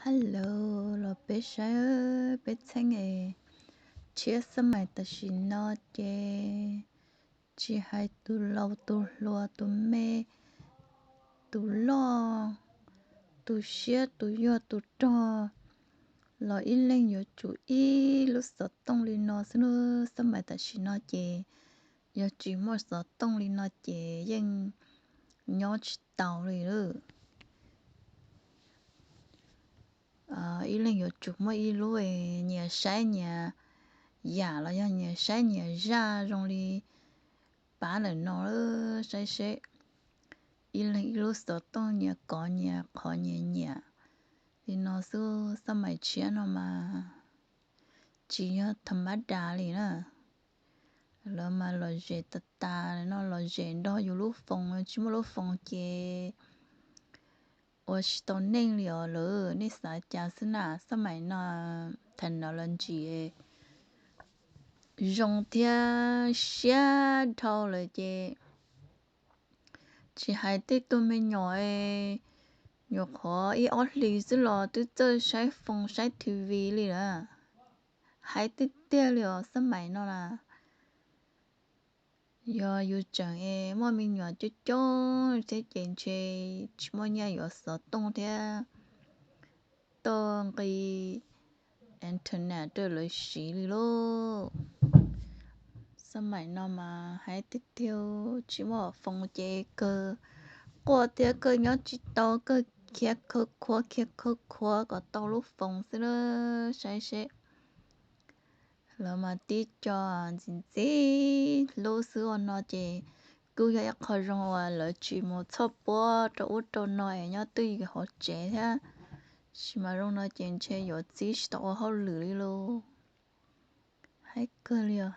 Hello, lo bé sai ơi, bé thanh ấy, chia sẻ mày ta xin nó chê, chỉ hai tu lo tu mê, tu lo, tu xia tu yo tu cho, lo ít lên yo chú ý lúc sợ tông lên nó xin nó sắm mày ta xin nó chê, yo chỉ mua sợ tông lên nó chê, nhưng nhỏ chỉ tàu rồi đó. Ý lên yo chụp mấy ý lúa nhà sai nhà giả là do nhà sai nhà ra trong đi bán là nó sai ý là ý lúc sợ tông nhà có nhà khó nhà thì nó cứ sao mày chia nó mà chỉ nhớ thầm bát đá đi nữa rồi mà lo dễ ta nó lo dễ đóอยู่lúc phòng chỉ một lúc phòng kia 我是到那里了，你啥家是哪？上面那谈到人机，用天下头了的，只还得多没鸟诶，鸟可一二里子了，都这晒风晒 TV 里了，还得得了上面那啦。giờ yêu chẳng e mà mình nhỏ chút chút thế chuyện chơi chỉ mà nhà yêu sợ tung thế tung cái internet đó là xí lô sao mày nó mà hay tiếp theo chỉ mà phòng chơi cơ qua thế cơ nhỏ chỉ tao cơ kia khóa có tao lúc phòng xí đó sai rồi mà tí cho gì gì lô sữa nó chơi cứ ya khó rong và lỡ chỉ một số bữa cho út cho nói nhá tuy cái họ trẻ thế chỉ mà rong nó chơi chơi có gì tao họ lười luôn hay cơ liền